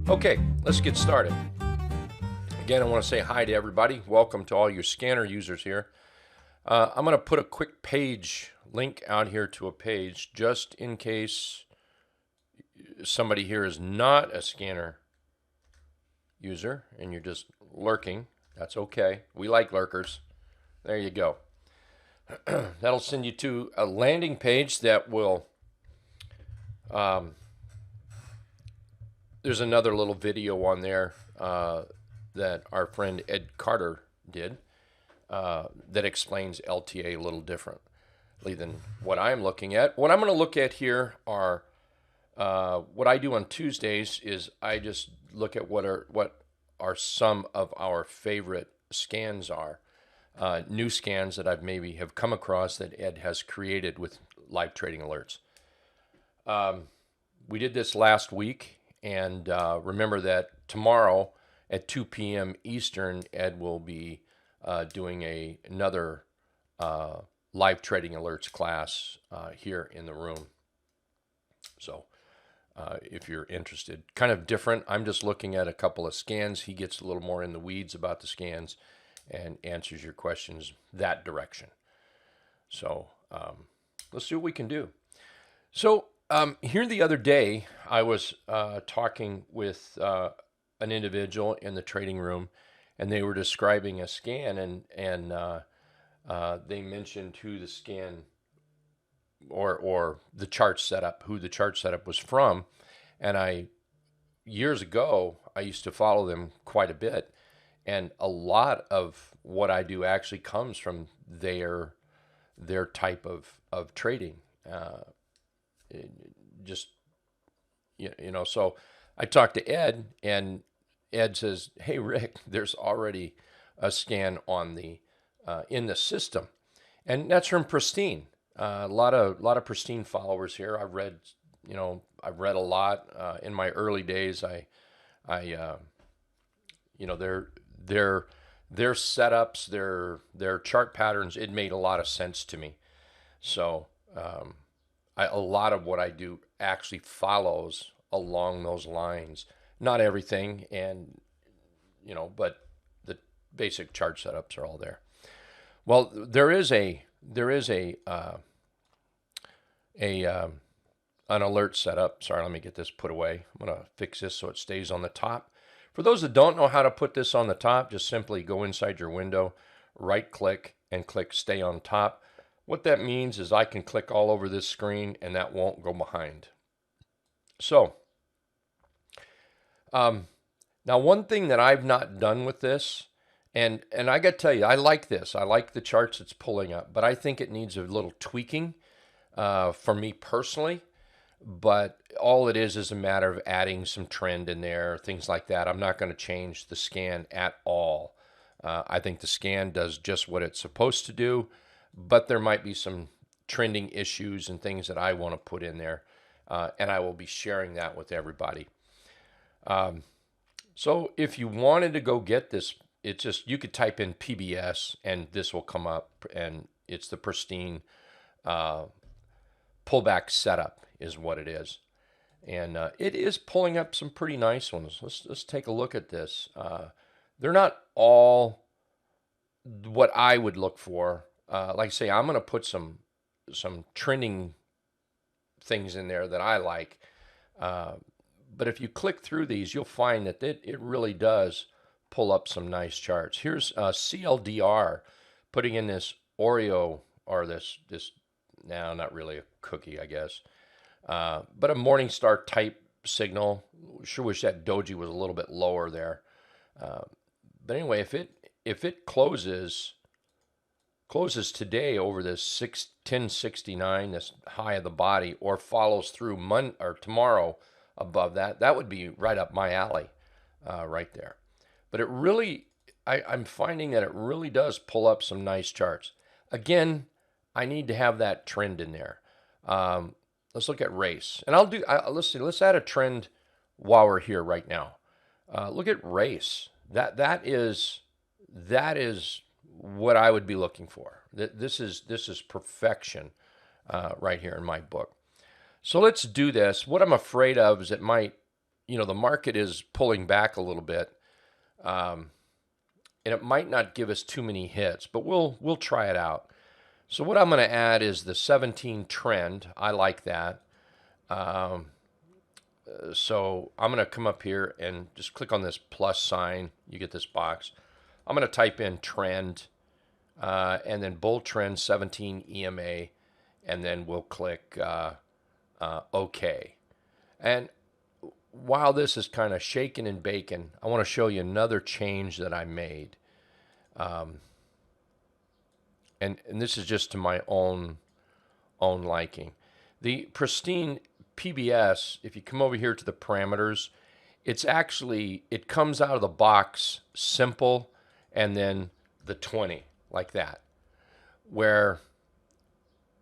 Okay, let's get started. Again, I want to say hi to everybody. Welcome to all your scanner users here. I'm going to put a quick page link out here to a page just in case somebody here is not a scanner user and you're just lurking. That's okay. We like lurkers. There you go. That'll send you to a landing page that will there's another little video on there that our friend Ed Carter did that explains LTA a little differently than what I'm looking at. What I'm going to look at here are what I do on Tuesdays is I just look at what are some of our favorite scans are. New scans that I've maybe have come across that Ed has created with live trading alerts. We did this last week. And remember that tomorrow at 2 p.m. Eastern, Ed will be doing another live trading alerts class here in the room. So if you're interested, kind of different. I'm just looking at a couple of scans. He gets a little more in the weeds about the scans and answers your questions that direction. So let's see what we can do. So here the other day, I was talking with an individual in the trading room, and they were describing a scan, and they mentioned who the scan or the chart setup, who the chart setup was from, and years ago I used to follow them quite a bit, and a lot of what I do actually comes from their type of trading. Just so I talked to Ed, and Ed says, "Hey Rick, there's already a scan on the in the system," and that's from Pristine. A lot of Pristine followers here. I've read a lot in my early days. Their setups, their chart patterns, it made a lot of sense to me. So a lot of what I do actually follows along those lines. Not everything, and but the basic chart setups are all there. Well, there is an alert setup. Sorry, let me get this put away. I'm gonna fix this so it stays on the top. For those that don't know how to put this on the top, just simply go inside your window, right click, and click Stay on Top. What that means is I can click all over this screen and that won't go behind. So, now one thing that I've not done with this, and I got to tell you, I like this. I like the charts it's pulling up, but I think it needs a little tweaking for me personally. But all it is a matter of adding some trend in there, things like that. I'm not going to change the scan at all. I think the scan does just what it's supposed to do. But there might be some trending issues and things that I want to put in there, and I will be sharing that with everybody. So if you wanted to go get this, it's just you could type in PBS and this will come up, and it's the Pristine pullback setup is what it is, and it is pulling up some pretty nice ones. Let's take a look at this. They're not all what I would look for. Like I say, I'm going to put some trending things in there that I like. But if you click through these, you'll find that it really does pull up some nice charts. Here's CLDR putting in this Oreo, or this now not really a cookie, I guess, but a Morningstar type signal. Sure wish that doji was a little bit lower there. But anyway, if it closes today over this 1069, this high of the body, or follows through tomorrow above that, that would be right up my alley, right there. But it really, I'm finding that it really does pull up some nice charts. Again, I need to have that trend in there. Let's look at race, and let's add a trend while we're here right now. Look at race. That is what I would be looking for. This is perfection right here in my book. So let's do this. What I'm afraid of is it might, the market is pulling back a little bit, and it might not give us too many hits, but we'll try it out. So what I'm going to add is the 17 trend. I like that. So I'm going to come up here and just click on this plus sign. You get this box. I'm going to type in trend, and then bull trend 17 EMA, and then we'll click OK. And while this is kind of shaking and baking, I want to show you another change that I made. And this is just to my own liking. The Pristine PBS, if you come over here to the parameters, it comes out of the box simple and then the 20 like that. Where,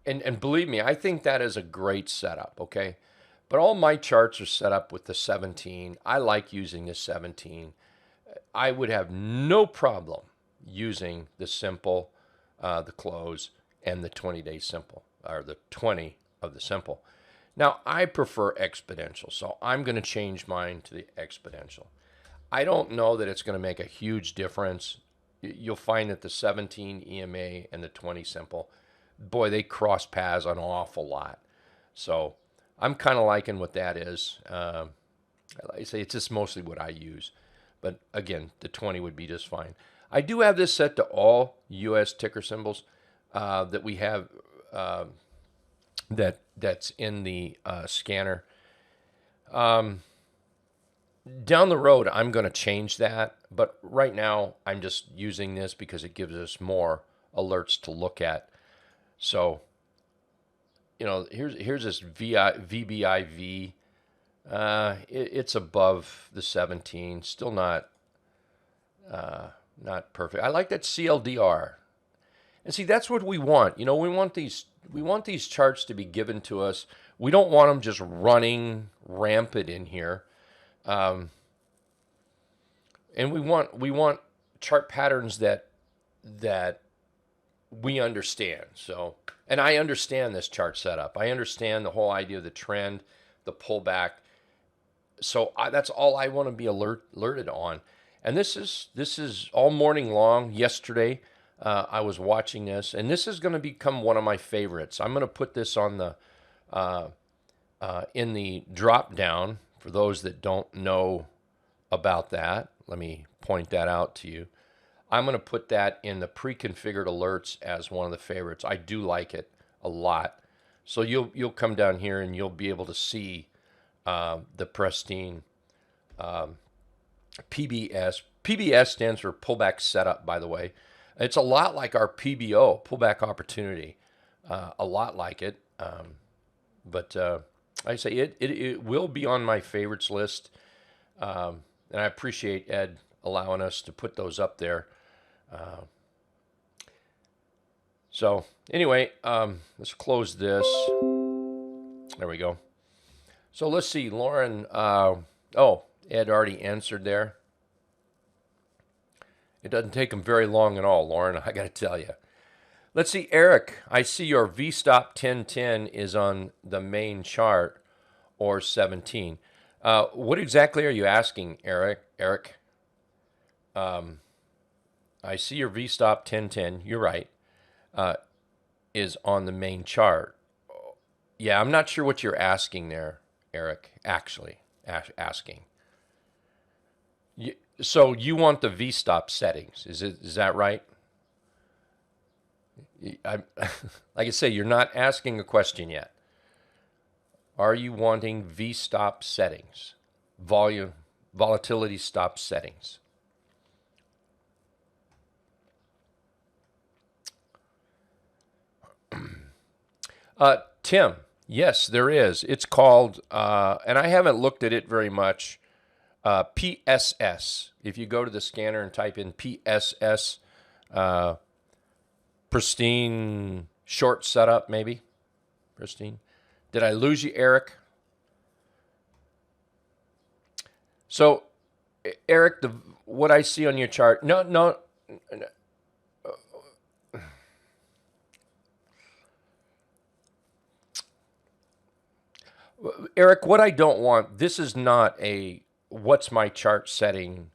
and believe me, I think that is a great setup, okay? But all my charts are set up with the 17. I like using the 17. I would have no problem using the simple, the close, and the 20-day simple, or the 20 of the simple. Now, I prefer exponential, so I'm going to change mine to the exponential. I don't know that it's going to make a huge difference. You'll find that the 17 EMA and the 20 simple, boy, they cross paths an awful lot. So I'm kind of liking what that is. Like I say, it's just mostly what I use. But again, the 20 would be just fine. I do have this set to all U.S. ticker symbols that we have that's in the scanner. Down the road, I'm going to change that. But right now, I'm just using this because it gives us more alerts to look at. So, here's this VBIV. It's above the 17. Still not perfect. I like that CLDR. And see, that's what we want. We want these charts to be given to us. We don't want them just running rampant in here. And we want chart patterns that we understand. So, and I understand this chart setup. I understand the whole idea of the trend, the pullback. So that's all I want to be alerted on. And this is all morning long. Yesterday, I was watching this, and this is going to become one of my favorites. I'm going to put this on the in the drop down for those that don't know about that. Let me point that out to you. I'm going to put that in the pre-configured alerts as one of the favorites. I do like it a lot. So you'll come down here and you'll be able to see the Pristine PBS. PBS stands for pullback setup, by the way. It's a lot like our PBO, pullback opportunity. A lot like it. But like I say, it will be on my favorites list. And I appreciate Ed allowing us to put those up there. So anyway, let's close this. There we go. So let's see, Lauren. Ed already answered there. It doesn't take him very long at all, Lauren, I got to tell you. Let's see, Eric. I see your V-stop 1010 is on the main chart, or 17. What exactly are you asking, Eric? I see your V-stop 1010. You're right. Is on the main chart. Yeah, I'm not sure what you're asking there, Eric. Actually, asking. So you want the V-stop settings? Is that right? Like I say, you're not asking a question yet. Are you wanting V-stop settings? Volatility stop settings. Tim, yes, there is. It's called, and I haven't looked at it very much, PSS. If you go to the scanner and type in PSS, Pristine short setup, maybe. Pristine. Did I lose you, Eric? So, Eric, what I see on your chart, no. Eric, what I don't want, this is not a what's my chart setting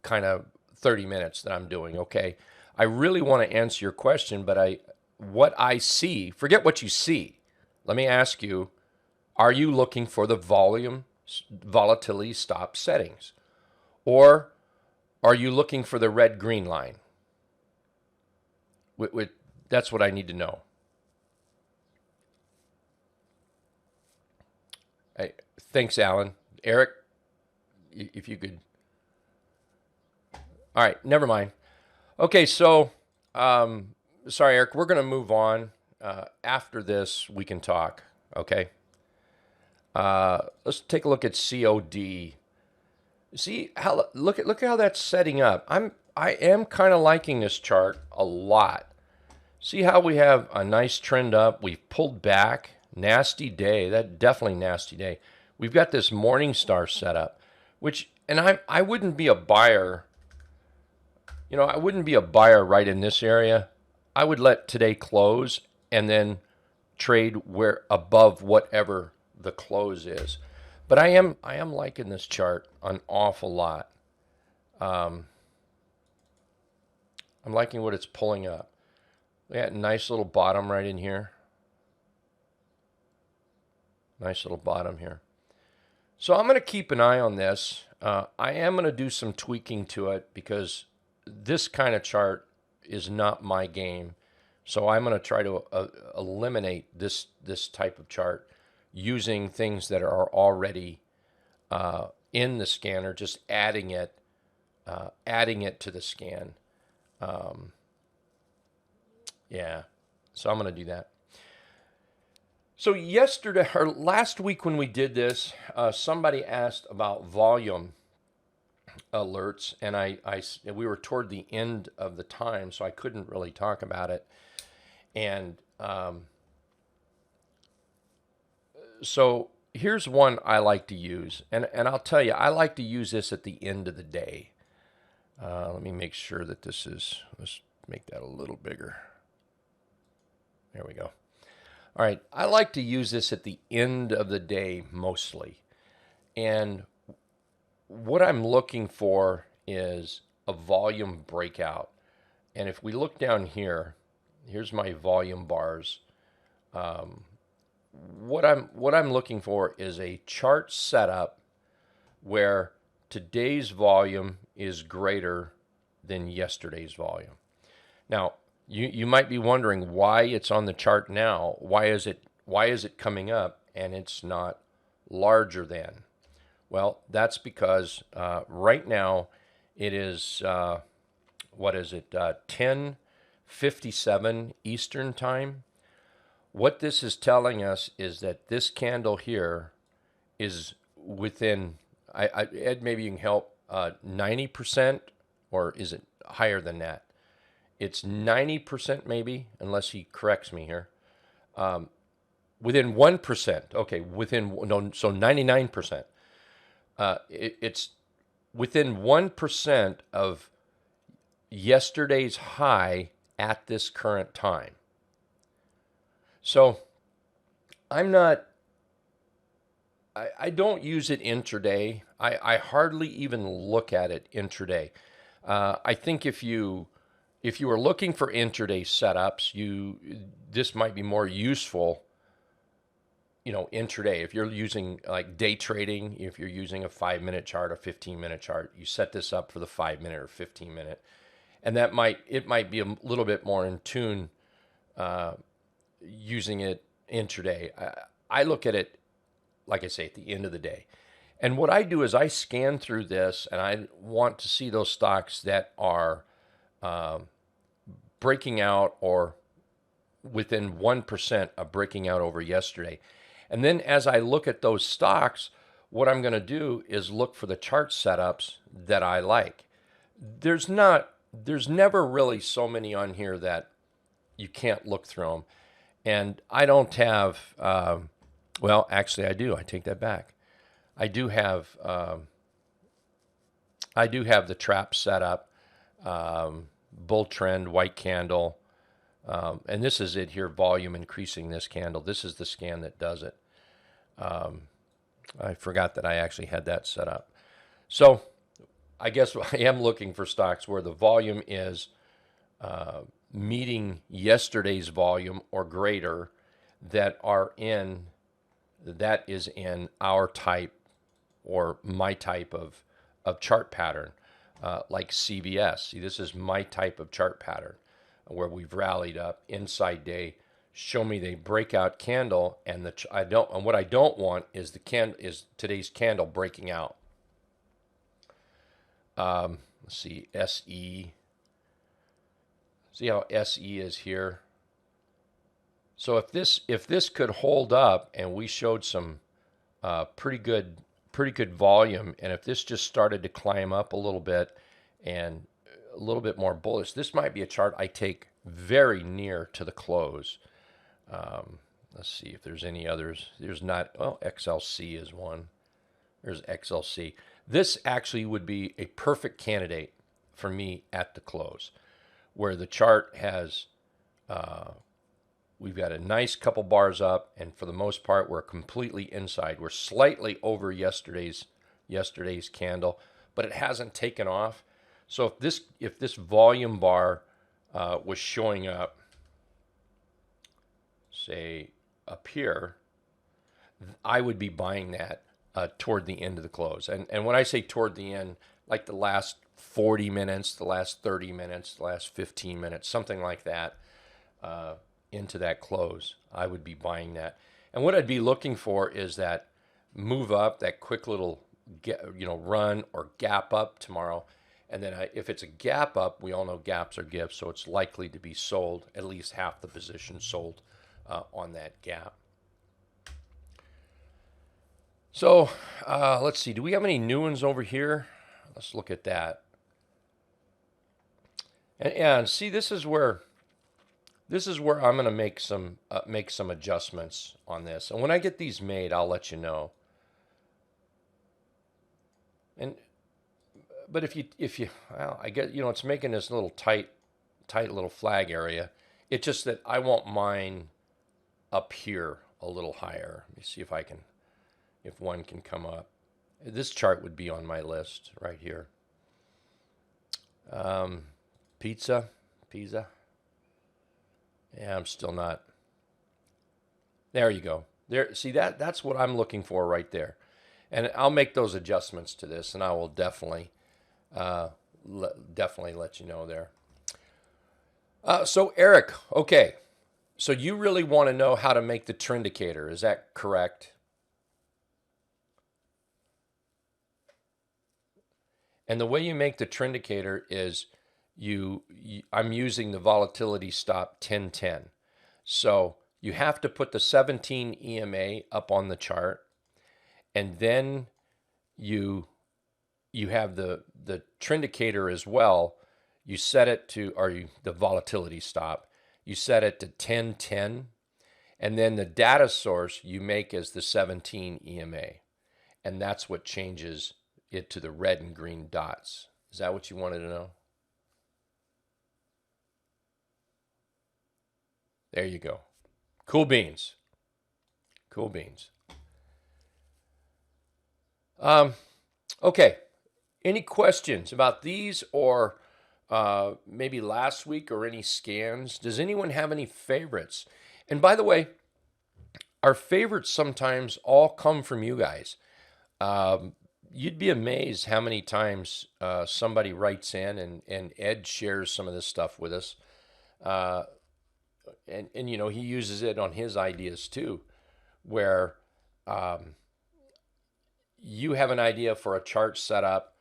kind of 30 minutes that I'm doing, okay? I really want to answer your question, but what I see, forget what you see. Let me ask you, are you looking for the volatility stop settings? Or are you looking for the red green line? That's what I need to know. Thanks, Alan. Eric, if you could. All right, never mind. Okay, so sorry, Eric, we're going to move on. After this, we can talk. Okay. Let's take a look at COD. See how look at how that's setting up. I am kind of liking this chart a lot. See how we have a nice trend up. We've pulled back. Nasty day. That definitely nasty day. We've got this morning star set up, which and I wouldn't be a buyer. You know, I wouldn't be a buyer right in this area. I would let today close and then trade where above whatever the close is. But I am liking this chart an awful lot. I'm liking what it's pulling up. We got a nice little bottom right in here. Nice little bottom here. So I'm going to keep an eye on this. I am going to do some tweaking to it because this kind of chart is not my game. So I'm going to try to eliminate this type of chart using things that are already in the scanner, just adding it to the scan. Yeah, so I'm going to do that. So yesterday or last week when we did this, somebody asked about volume alerts, and we were toward the end of the time, so I couldn't really talk about it. And so here's one I like to use, and I'll tell you, I like to use this at the end of the day. Let me make sure that let's make that a little bigger. There we go. All right, I like to use this at the end of the day mostly. And what I'm looking for is a volume breakout. And if we look down here, here's my volume bars. What I'm looking for is a chart setup where today's volume is greater than yesterday's volume. Now, you might be wondering why it's on the chart now. Why is it coming up and it's not larger than? Well, that's because right now it is what is it? 10:57 Eastern time. What this is telling us is that this candle here is within. Ed, maybe you can help. 90%, or is it higher than that? It's 90% maybe, unless he corrects me here. Within 1%. Okay, so 99%. It's within 1% of yesterday's high at this current time. So I'm not. I don't use it intraday. I hardly even look at it intraday. I think if you are looking for intraday setups, this might be more useful, intraday. If you're using like day trading, if you're using a 5-minute chart, a 15-minute chart, you set this up for the 5-minute or 15-minute, and it might be a little bit more in tune using it intraday. I look at it, like I say, at the end of the day. And what I do is I scan through this, and I want to see those stocks that are breaking out or within 1% of breaking out over yesterday. And then as I look at those stocks, what I'm going to do is look for the chart setups that I like. There's never really so many on here that you can't look through them. And I don't have, well, actually I do. I take that back. I do have the trap set up, bull trend, white candle, and this is it here, volume increasing this candle. This is the scan that does it. I forgot that I actually had that set up. So I guess I am looking for stocks where the volume is meeting yesterday's volume or greater that is in our type or my type of chart pattern, like CVS. See, this is my type of chart pattern where we've rallied up inside day. Show me the breakout candle, and what I don't want is today's candle breaking out. Let's see, SE. See how SE is here. So if this could hold up and we showed some pretty good volume, and if this just started to climb up a little bit and a little bit more bullish, this might be a chart I take very near to the close. Let's see if there's any others. There's not. Well, XLC is one. There's XLC. This actually would be a perfect candidate for me at the close, where the chart has, we've got a nice couple bars up, and for the most part, we're completely inside. We're slightly over yesterday's candle, but it hasn't taken off. So if this volume bar was showing up, say up here, I would be buying that toward the end of the close. And when I say toward the end, like the last 40 minutes, the last 30 minutes, the last 15 minutes, something like that, into that close, I would be buying that. And what I'd be looking for is that move up, that quick little run or gap up tomorrow. And then if it's a gap up, we all know gaps are gifts, so it's likely to be sold, at least half the position sold on that gap. So let's see. Do we have any new ones over here? Let's look at that. And see, this is where I'm going to make some adjustments on this. And when I get these made, I'll let you know. But if you, well, I get, it's making this little tight little flag area. It's just that I want mine up here a little higher. Let me see if one can come up. This chart would be on my list right here. Pizza. Yeah, I'm still not. There you go. There. See that's what I'm looking for right there. And I'll make those adjustments to this, and I will definitely let you know there. So Eric, okay. So you really want to know how to make the Trendicator, is that correct? And the way you make the Trendicator is I'm using the volatility stop 1010. So you have to put the 17 EMA up on the chart, and then you have the Trendicator as well. You set it to, the volatility stop, you set it to 1010, and then the data source you make as the 17 EMA. And that's what changes it to the red and green dots. Is that what you wanted to know? There you go. Cool beans. Okay. Any questions about these or maybe last week or any scans? Does anyone have any favorites? And by the way, our favorites sometimes all come from you guys. You'd be amazed how many times somebody writes in and Ed shares some of this stuff with us. And he uses it on his ideas too, where you have an idea for a chart setup.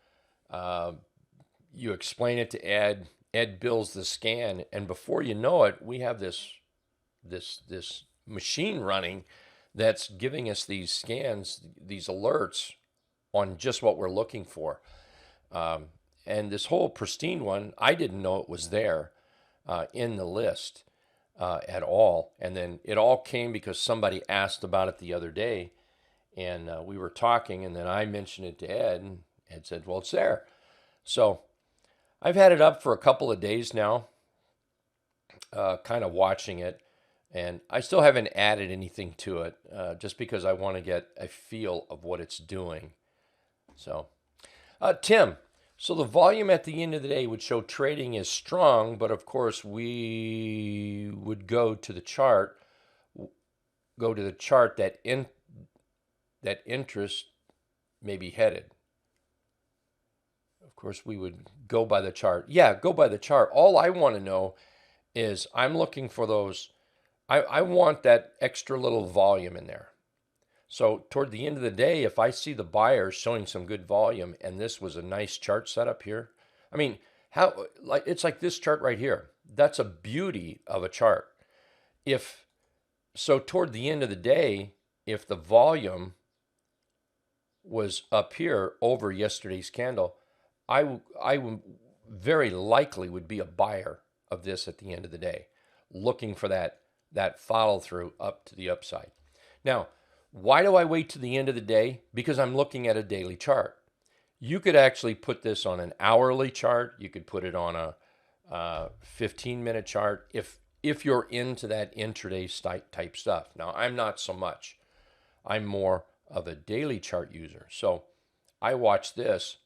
You explain it to Ed. Ed builds the scan, and before you know it, we have this machine running that's giving us these scans, these alerts on just what we're looking for. And this whole pristine one, I didn't know it was there in the list at all. And then it all came because somebody asked about it the other day, and we were talking, and then I mentioned it to Ed, and Ed said, well, it's there. So I've had it up for a couple of days now, kind of watching it. And I still haven't added anything to it just because I want to get a feel of what it's doing. So, Tim, so the volume at the end of the day would show trading is strong, but of course we would go to the chart that interest may be headed. Of course, we would go by the chart. Yeah, go by the chart. All I want to know is I'm looking for those. I want that extra little volume in there. So toward the end of the day, if I see the buyers showing some good volume and this was a nice chart setup here, I mean, how like it's like this chart right here. That's a beauty of a chart. If so toward the end of the day, if the volume was up here over yesterday's candle, I very likely would be a buyer of this at the end of the day, looking for that follow through up to the upside. Now, why do I wait to the end of the day? Because I'm looking at a daily chart. You could actually put this on an hourly chart. You could put it on a 15-minute chart if you're into that intraday type stuff. Now, I'm not so much. I'm more of a daily chart user. So I watch this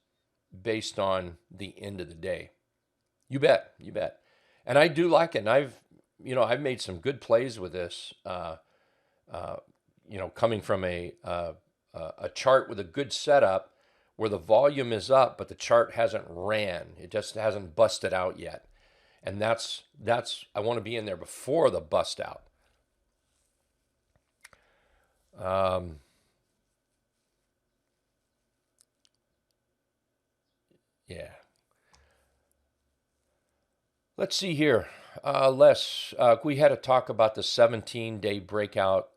based on the end of the day. You bet, you bet. And I do like it. And I've made some good plays with this. Coming from a chart with a good setup where the volume is up, but the chart hasn't ran. It just hasn't busted out yet. And that's I want to be in there before the bust out. Yeah. Let's see here. We had to talk about the 17-day breakout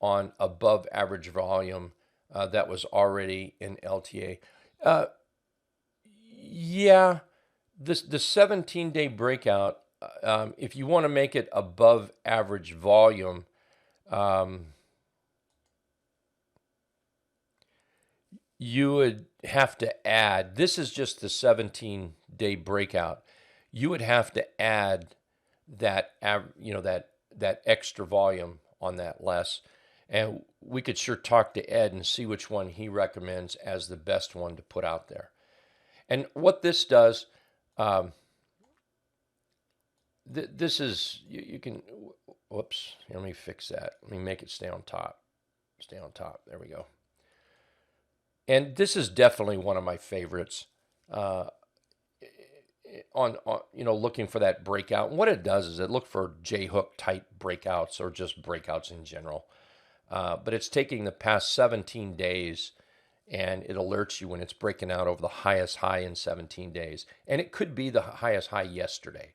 on above average volume that was already in LTA. Yeah, the 17-day breakout, if you want to make it above average volume, you would have to add, this is just the 17-day breakout. You would have to add that extra volume on that less. And we could sure talk to Ed and see which one he recommends as the best one to put out there. And what this does, this is, you can, whoops, let me fix that. Let me make it stay on top. Stay on top. There we go. And this is definitely one of my favorites. On looking for that breakout. And what it does is it look for J-hook type breakouts or just breakouts in general. But it's taking the past 17 days and it alerts you when it's breaking out over the highest high in 17 days. And it could be the highest high yesterday,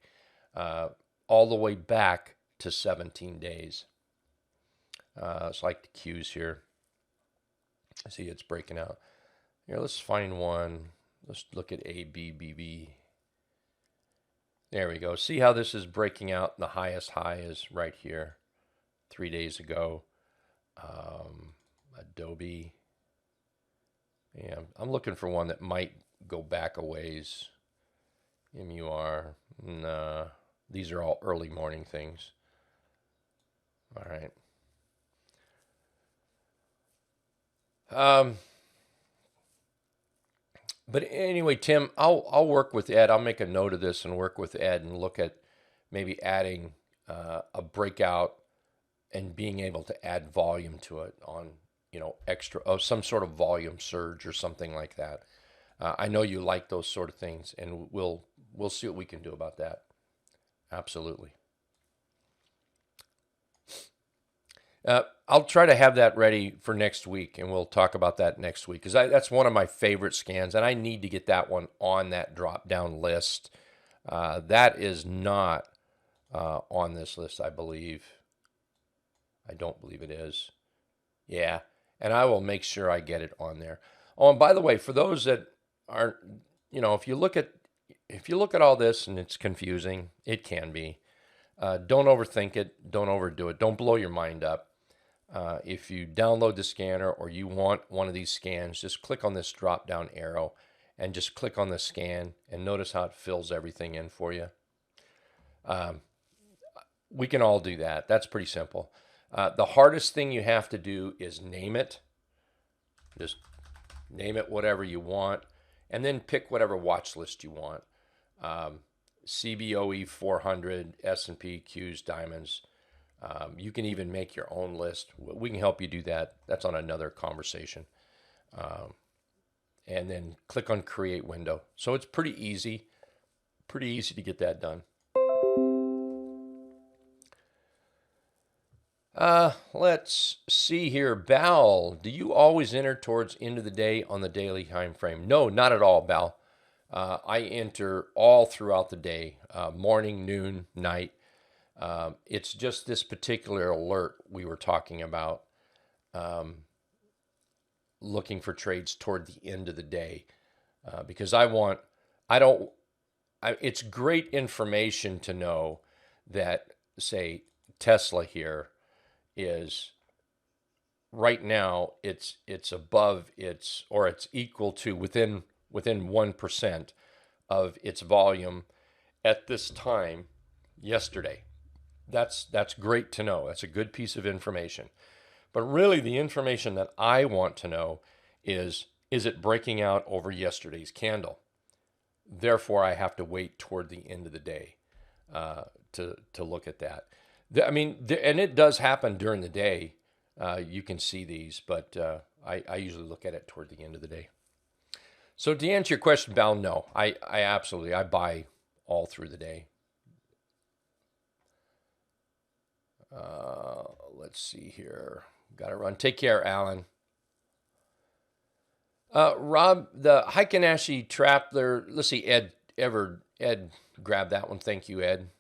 all the way back to 17 days. It's like the Qs here. I see it's breaking out. Here, let's find one. Let's look at ABBB. There we go. See how this is breaking out? The highest high is right here 3 days ago. Adobe. Yeah, I'm looking for one that might go back a ways. MUR. Nah, these are all early morning things. All right. But anyway, Tim, I'll work with Ed. I'll make a note of this and work with Ed and look at maybe adding a breakout and being able to add volume to it on extra some sort of volume surge or something like that. I know you like those sort of things, and we'll see what we can do about that. Absolutely. I'll try to have that ready for next week, and we'll talk about that next week because that's one of my favorite scans, and I need to get that one on that drop-down list. That is not on this list, I believe. I don't believe it is. Yeah, and I will make sure I get it on there. Oh, and by the way, for those that aren't, if you look at all this and it's confusing, it can be. Don't overthink it. Don't overdo it. Don't blow your mind up. If you download the scanner or you want one of these scans, just click on this drop down arrow and just click on the scan and notice how it fills everything in for you. We can all do that. That's pretty simple. The hardest thing you have to do is name it. Just name it whatever you want, and then pick whatever watch list you want. CBOE 400, S&P, Qs, diamonds. You can even make your own list. We can help you do that. That's on another conversation. And then click on create window. So it's pretty easy to get that done. Let's see here. Bal, do you always enter towards end of the day on the daily time frame? No, not at all, Bal. I enter all throughout the day, morning, noon, night. It's just this particular alert we were talking about, looking for trades toward the end of the day, because it's great information to know that, say, Tesla here is right now it's above its, or it's equal to, within 1% of its volume at this time yesterday. That's great to know. That's a good piece of information. But really the information that I want to know is it breaking out over yesterday's candle? Therefore, I have to wait toward the end of the day to look at that. And it does happen during the day. You can see these, but I usually look at it toward the end of the day. So to answer your question, Val, no, I absolutely, I buy all through the day. Let's see here. Got to run. Take care, Alan. Rob, the Heikin-Ashi trap there. Let's see, Ed grabbed that one. Thank you, Ed.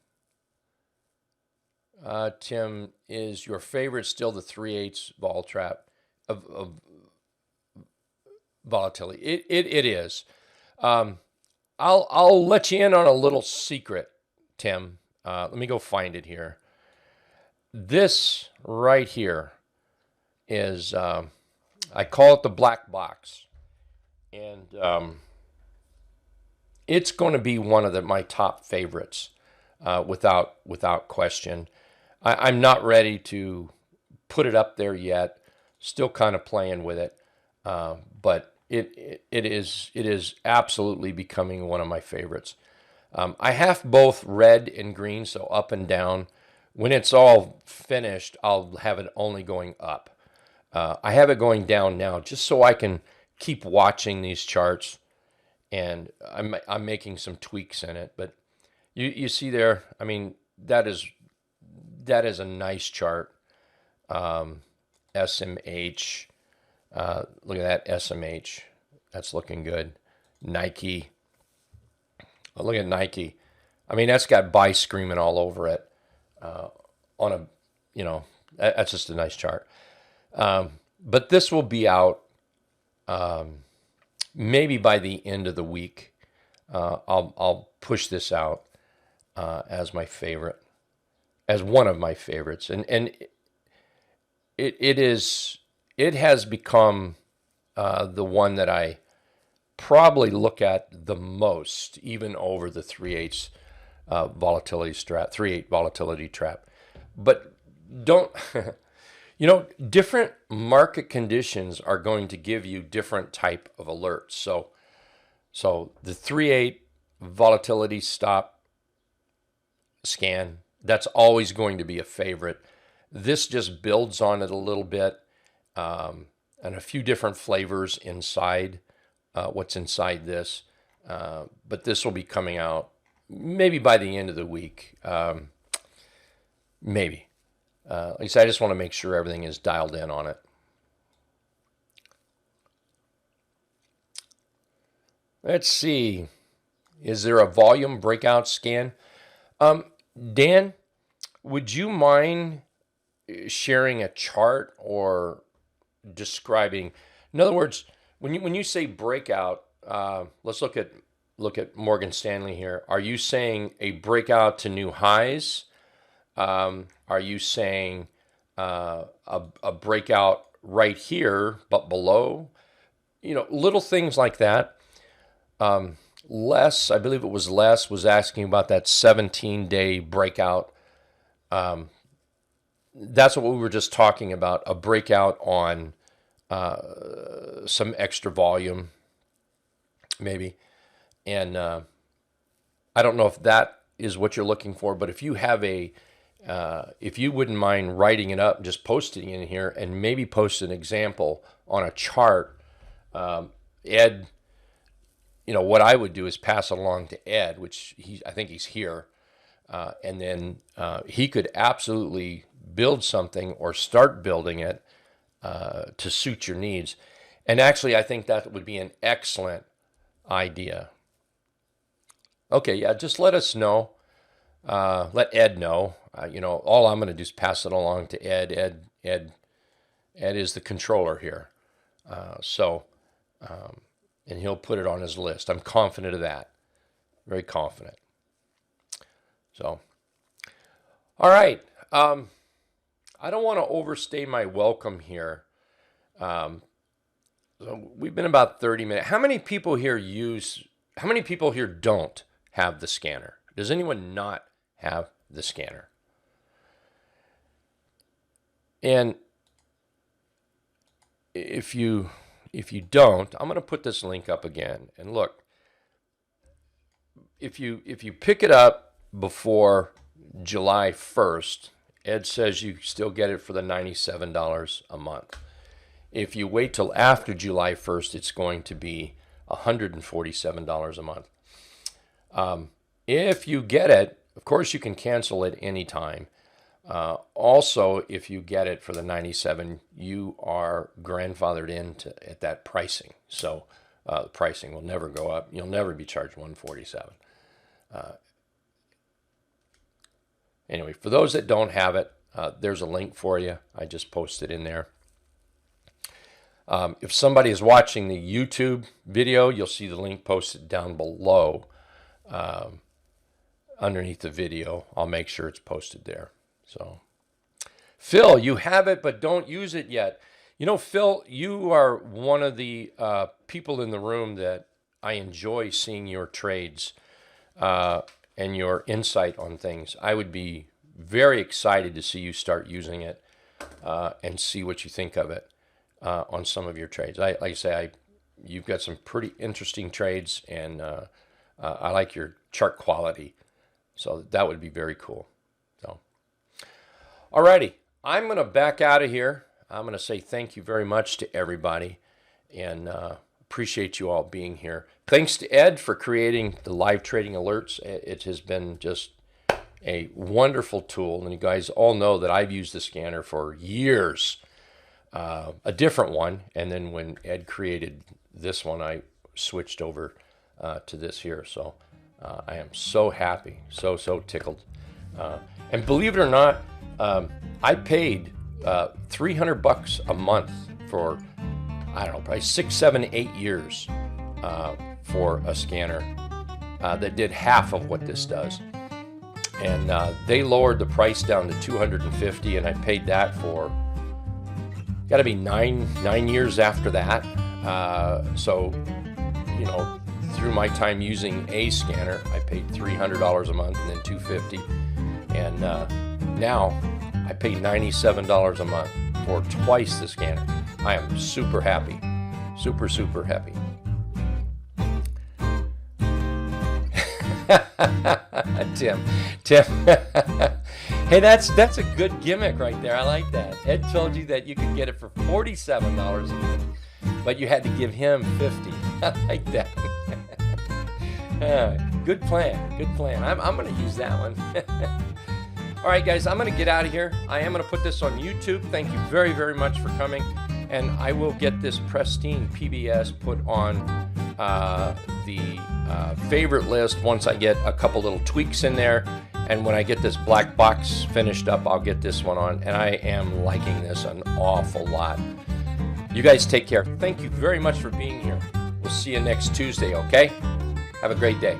Tim, is your favorite still the 3/8 vol trap of volatility? It is. I'll let you in on a little secret, Tim. Let me go find it here. This right here is, I call it the black box. And it's going to be one of my top favorites, without question. I'm not ready to put it up there yet. Still kind of playing with it, but it is absolutely becoming one of my favorites. I have both red and green, so up and down. When it's all finished, I'll have it only going up. I have it going down now just so I can keep watching these charts, and I'm making some tweaks in it. But you see there, I mean, that is a nice chart. SMH, look at that SMH, that's looking good. Nike, look at Nike. I mean, that's got buy screaming all over it. That's just a nice chart. But this will be out maybe by the end of the week. I'll push this out as my favorite, as one of my favorites, and it has become the one that I probably look at the most, even over the 3/8 volatility trap, 3/8 volatility trap. But don't. Different market conditions are going to give you different type of alerts. So the 3/8 volatility stop scan, that's always going to be a favorite. This just builds on it a little bit, and a few different flavors inside what's inside this. But this will be coming out maybe by the end of the week. Maybe. Like I said, I just want to make sure everything is dialed in on it. Let's see. Is there a volume breakout scan? Dan, would you mind sharing a chart or describing? In other words, when you say breakout, let's look at Morgan Stanley here. Are you saying a breakout to new highs? Are you saying a breakout right here but below? Little things like that. Les, I believe it was Les, was asking about that 17-day breakout that's what we were just talking about, a breakout on some extra volume, maybe. And I don't know if that is what you're looking for, but if you have if you wouldn't mind writing it up and just posting it in here and maybe post an example on a chart, Ed, what I would do is pass it along to Ed, which I think he's here. And then he could absolutely build something or start building it to suit your needs. And actually, I think that would be an excellent idea. Okay, yeah, just let us know. Let Ed know. All I'm going to do is pass it along to Ed. Ed is the controller here. And he'll put it on his list. I'm confident of that. Very confident. So, all right. I don't want to overstay my welcome here. So we've been about 30 minutes. How many people here don't have the scanner? Does anyone not have the scanner? And if you don't, I'm going to put this link up again. And look, if you pick it up before July 1st, Ed says you still get it for the $97 a month. If you wait till after July 1st, it's going to be $147 a month. If you get it, of course, you can cancel it anytime. Also, if you get it for the $97, you are grandfathered into at that pricing. So the pricing will never go up. You'll never be charged $147. Anyway, for those that don't have it, there's a link for you. I just posted in there. If somebody is watching the YouTube video, you'll see the link posted down below underneath the video. I'll make sure it's posted there. So, Phil, you have it, but don't use it yet. Phil, you are one of the people in the room that I enjoy seeing your trades and your insight on things. I would be very excited to see you start using it and see what you think of it on some of your trades. Like I say, you've got some pretty interesting trades, and I like your chart quality. So that would be very cool. So, alrighty, I'm going to back out of here. I'm going to say thank you very much to everybody, and appreciate you all being here. Thanks to Ed for creating the live trading alerts. It has been just a wonderful tool, and you guys all know that I've used the scanner for years, a different one, and then when Ed created this one, I switched over to this here. So I am so happy, so tickled. And believe it or not, I paid $300 a month for, I don't know, probably 6, 7, 8 years for a scanner that did half of what this does. And they lowered the price down to $250, and I paid that for, got to be nine years after that. So, through my time using a scanner, I paid $300 a month and then $250, and now I pay $97 a month for twice the scanner. I am super happy, super happy. Tim, hey, that's a good gimmick right there. I like that. Ed told you that you could get it for $47 a month, but you had to give him $50. I like that. Good plan. I'm going to use that one. All right, guys, I'm going to get out of here. I am going to put this on YouTube. Thank you very, very much for coming. And I will get this pristine PBS put on the favorite list once I get a couple little tweaks in there. And when I get this black box finished up, I'll get this one on. And I am liking this an awful lot. You guys take care. Thank you very much for being here. We'll see you next Tuesday, okay? Have a great day.